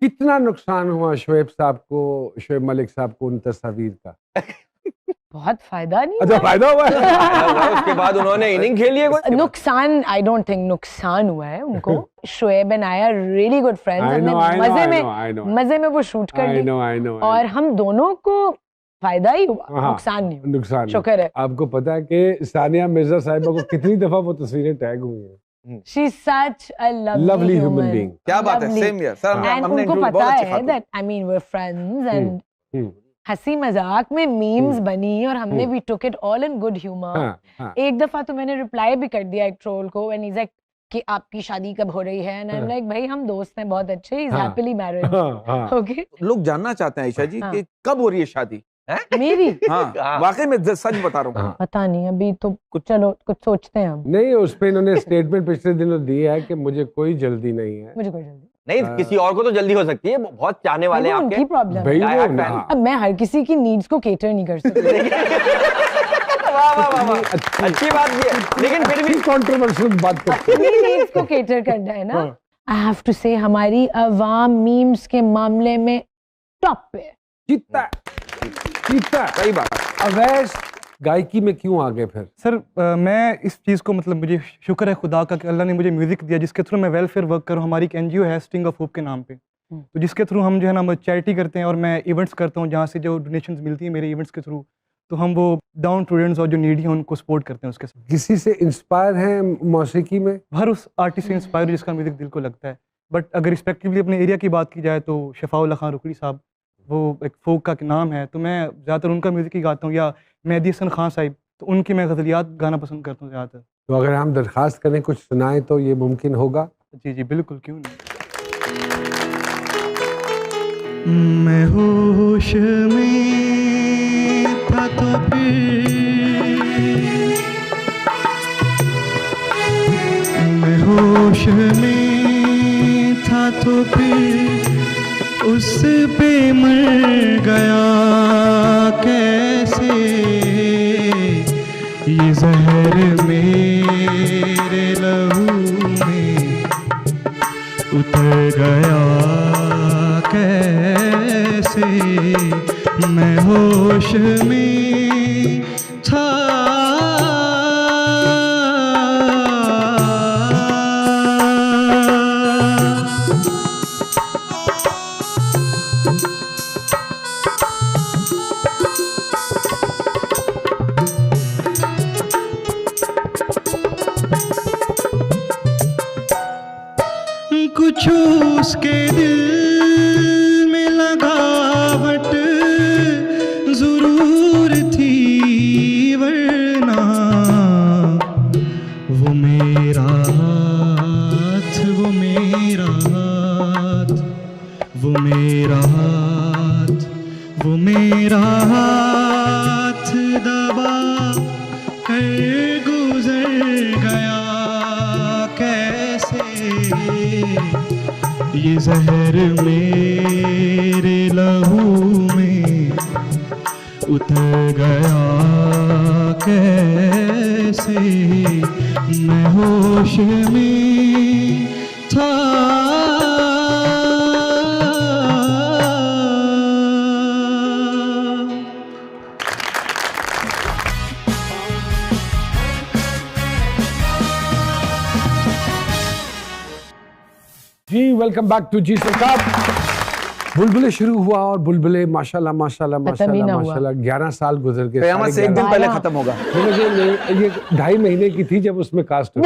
कितना नुकसान हुआ शोएब मलिक साहब को उन तस्वीर का? बहुत फायदा नहीं अच्छा, फायदा हुआ है। उसके बाद उन्होंने इनिंग खेली है कोई? नुकसान, आई डोंट थिंक नुकसान हुआ है उनको। Shoaib and I R really good friends. हमने मजे में वो शूट कर ली और हम दोनों को फायदा ही हुआ, नुकसान नहीं। नुकसान शुक्र है। आपको पता है कि सानिया मिर्जा साहिबा को कितनी दफा वो तस्वीरें टैग हुई हैं? She's such a lovely human being. क्या बात है, सेम यार सर। And उनको पता है that I mean we're friends and हंसी मजाक में मीम्स बनी और हमने we took it all in good humor. एक दफा तो मैंने रिप्लाई भी कर दिया एक ट्रोल को and he's like कि आपकी शादी कब हो रही है? And I'm like भाई हम दोस्त हैं बहुत अच्छे, he's happily married. Okay. लोग जानना चाहते हैं आयशा जी कि कब हो रही है शादी? मेरी? हाँ, वाकई में सच बता रहा हूँ। पता नहीं, अभी तो चलो कुछ सोचते हैं हम। नहीं, उस पे इन्होंने स्टेटमेंट पिछले दिनों दिया है कि मुझे कोई जल्दी नहीं है। मुझे कोई जल्दी नहीं, किसी और को तो जल्दी हो सकती है, बहुत चाहने वाले हैं आपके। उनकी प्रॉब्लम। अब मैं हर किसी की नीड्स को केटर नहीं कर सकती। वाह, अच्छी बात भी है, लेकिन फिर भी कंट्रोवर्शियल बात करते हैं। अपनी नीड्स को केटर करना है ना। आई हैव टू से हमारी अवाम मीम्स के मामले में टॉप पे जीतता सही बात। अवैस गायकी में क्यों आ गए फिर? सर मैं इस चीज़ को मतलब मुझे शुक्र है खुदा का कि अल्लाह ने मुझे म्यूज़िक दिया जिसके थ्रू मैं वेलफेयर वर्क करूँ। हमारी एक एनजीओ है स्टिंग ऑफ होप के नाम पे, तो जिसके थ्रू हम जो है ना चैरिटी करते हैं और मैं इवेंट्स करता हूँ जहाँ से जो डोनेशंस मिलती है मेरे इवेंट्स के थ्रू, तो हम वो डाउन स्टूडेंट्स और जो नीडी हैं उनको सपोर्ट करते हैं उसके साथ। किसी से इंस्पायर हैं मौसीकी में? हर उस आर्टिस्ट से इंस्पायर जिसका म्यूज़िक दिल को लगता है, बट अगर रिस्पेक्टिवली अपने एरिया की बात की जाए तो शफाउल्लाह खान रुकड़ी साहब, वो एक फोक का नाम है, तो मैं ज़्यादातर उनका म्यूज़िक ही गाता हूँ, या मेहदी हसन खान साहिब, तो उनकी मैं गज़लियात गाना पसंद करता हूँ ज़्यादातर। तो अगर हम दरख्वास्त करें कुछ सुनाएं तो ये मुमकिन होगा? जी जी बिल्कुल, क्यों नहीं। मैं होश में था तो फिर, मैं होश में था तो फिर उस पे मर गया कैसे, ये जहर मेरे लहू में उतर गया कैसे, मैं होश में था कुछ उसके दिल में लगावट जरूर थी, वरना वो मेरा हाथ, वो मेरा हाथ, वो मेरा हाथ, वो मेरा हाथ दबा कर गुजर गया कैसे, ये जहर मेरे लहू में उतर गया कैसे, मैं होश में था। जी वेलकम बैक टू जी सरकार। बुलबुले शुरू हुआ और बुलबुले माशाल्लाह माशाल्लाह माशाल्लाह माशाल्लाह 11 साल गुजर गए। क़यामत से एक दिन पहले खत्म होगा। ये 2.5 महीने की थी जब उसमें कास्ट हुई।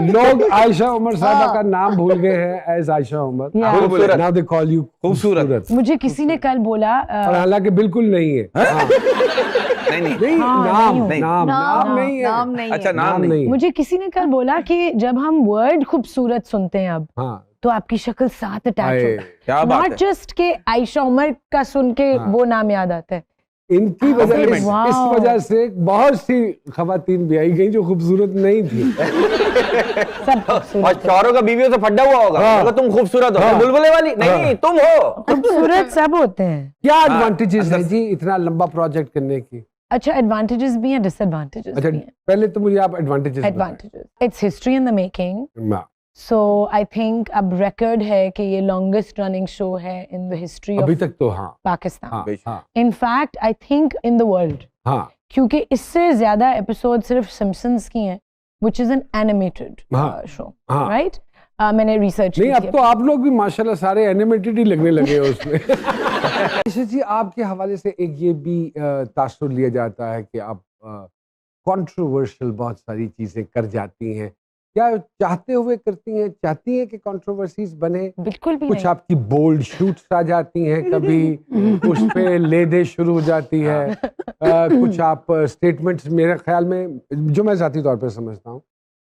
लोग आयशा उमर साहबा का नाम भूल गए हैं as Ayesha Umar. Now they call you खूबसूरत। मुझे किसी ने कल बोला, और हालांकि बिल्कुल नहीं है। नहीं, नाम नहीं है। अच्छा, नाम नहीं। मुझे किसी ने कल बोला कि जब हम वर्ड खूबसूरत सुनते हैं अब तो आपकी शक्ल साथ अटैच होता है। क्या बात है। नॉट जस्ट के आयशा उमर का सुन के वो नाम याद आता है। इनकी वजह इस वजह से बहुत सी खवातीन भी आई गई जो खूबसूरत नहीं थी। सब और शौहरों का बीवियों से फड्डा हुआ होगा। अगर तुम खूबसूरत हो, बुलबुले वाली नहीं, तुम हो खूबसूरत। सब होते हैं। क्या एडवांटेजेस है जी इतना लंबा प्रोजेक्ट करने की? अच्छा, एडवांटेजेस भी हैं, डिसएडवांटेजेस भी हैं। पहले तो मुझे आप advantages it's history in the making. So I think अब record है कि ये longest running show है in the history अभी of तक तो हाँ Pakistan. हाँ हाँ In fact, I think in the world. हाँ क्योंकि इससे ज्यादा एपिसोड सिर्फ सिम्पसन्स की हैं, which is an animated show, हाँ right? मैंने रिसर्च नहीं, अब तो आप लोग भी माशाल्लाह सारे एनिमेटेड ही लगने लगे हो उसमें। आयशा जी, आपके हवाले से एक ये भी तासुर लिया जाता है कि आप कंट्रोवर्शियल बहुत सारी चीजें कर जाती हैं, क्या चाहते हुए करती हैं? चाहती हैं कि कंट्रोवर्सीज बने? बिल्कुल भी कुछ नहीं। आपकी बोल्ड शूट्स आ जाती हैं, कभी उस पे लेदे शुरू हो जाती है, कुछ आप स्टेटमेंट्स, मेरे ख्याल में जो मैं ज़ाती तौर पे समझता हूँ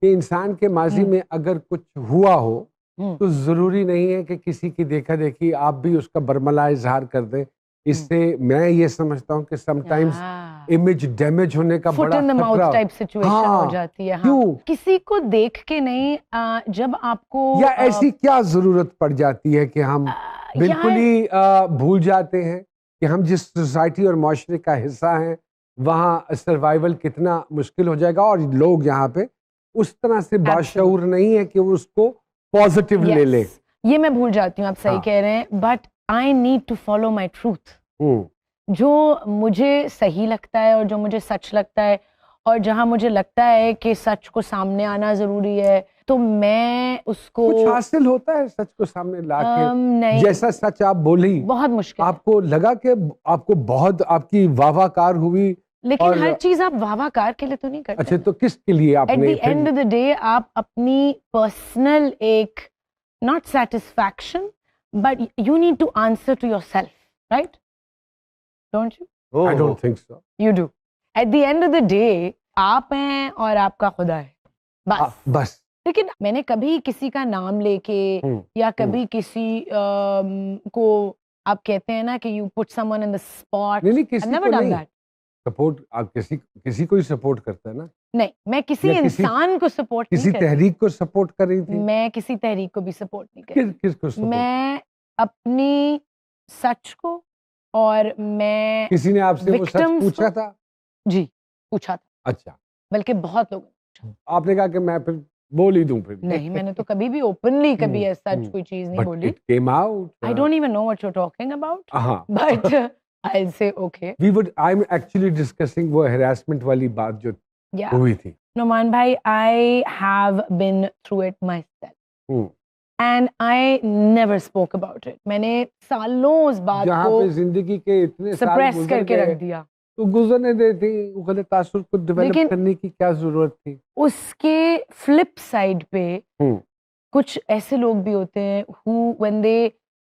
कि इंसान के माजी में अगर कुछ हुआ हो तो ज़रूरी नहीं है कि किसी की देखा देखी आप भी उसका बरमला इजहार कर दें। इससे मैं ये समझता हूँ कि समटाइम्स इमेज डैमेज होने का फुट बड़ा इन द माउथ खतरा टाइप सिचुएशन हाँ, हो जाती है। हाँ। क्यों? किसी को देख के नहीं, जब आपको या ऐसी क्या जरूरत पड़ जाती है कि हम बिल्कुल ही भूल जाते हैं कि हम जिस सोसाइटी और माशरे का हिस्सा हैं वहाँ सर्वाइवल कितना मुश्किल हो जाएगा, और लोग यहाँ पे उस तरह से बाशऊर नहीं है कि वो उसको पॉजिटिव ले ले। ये मैं भूल जाती हूँ, आप सही कह रहे हैं, but I need to follow my truth. जो मुझे सही लगता है और जो मुझे सच लगता है, और जहां मुझे लगता है कि सच को सामने आना जरूरी है, तो मैं उसको कुछ हासिल होता है सच को सामने लाके? नहीं, जैसा सच आप बोली बहुत मुश्किल। आपको लगा कि आपको बहुत आपकी वाहवाकार हुई, लेकिन हर चीज आप वाहवाकार के लिए तो नहीं करते। अच्छा, तो किसके लिए आपने? At the end of the day आप अपनी पर्सनल एक not satisfaction, but you need to answer to yourself, right? Don't you? I don't think so. You do. At the end of the day आप हैं और आपका खुदा है, बस। लेकिन मैंने कभी किसी का नाम लेके या कभी किसी को, आप कहते हैं ना कि you put someone in the spot, नहीं, किसी नेवर डन दैट। सपोर्ट आप किसी को ही सपोर्ट करता है ना? नहीं, मैं किसी इंसान को सपोर्ट नहीं किसी तहरीक को सपोर्ट कर रही थी? मैं किसी तहरीक को भी सपोर्ट नहीं कर रही। किसको सपोर्ट? मैं अपनी सच को, और मैं किसी ने आपसे वो सच पूछा था? जी, पूछा था। अच्छा, बल्कि बहुत लोग। आपने कहा कि मैं फिर बोल ही दूं? फिर नहीं, मैंने तो कभी भी ओपनली कभी ऐसा कोई चीज नहीं बोली। It came out. I don't even know what you're talking about. हाँ, but I'll say okay. I'm actually discussing वो harassment वाली बात जो हुई थी। Noman bhai, I have been through it myself. And I never spoke about it. मैंने सालों उस बात को जहाँ पे जिंदगी के इतने साल सप्रेस करके रख दिया, तो गुजरने देती, वो गलत तासुर को डेवलप करने की क्या जरूरत थी? उसके फ्लिप साइड पे कुछ ऐसे लोग भी होते हैं who when they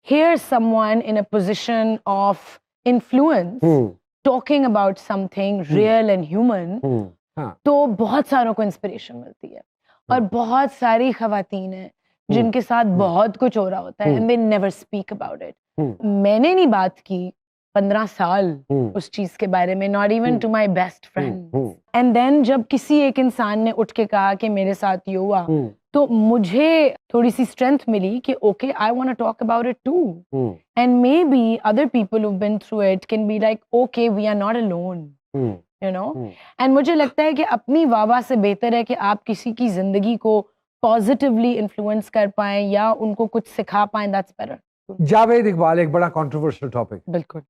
hear someone in a position of influence talking about something real and human, तो बहुत सारों को इंस्पिरेशन मिलती है। और बहुत सारी खवातीन हैं जिनके साथ बहुत कुछ हो रहा होता है, and they never speak about it. मैंने नहीं बात की 15 साल उस चीज के बारे में, not even to my best friend. And then जब किसी एक इंसान ने उठ के कहा कि मेरे साथ ये हुआ, तो मुझे थोड़ी सी स्ट्रेंथ मिली कि okay, I want to talk about it too, and maybe other people who been through it can be like okay, we are not alone, you know. And मुझे लगता है कि अपनी वाह से बेहतर है कि आप किसी की जिंदगी को पॉजिटिवली इन्फ्लुएंस कर पाएं या उनको कुछ सिखा पाएं, दैट्स बेटर। जावेद इकबाल, एक बड़ा कंट्रोवर्शियल टॉपिक। बिल्कुल।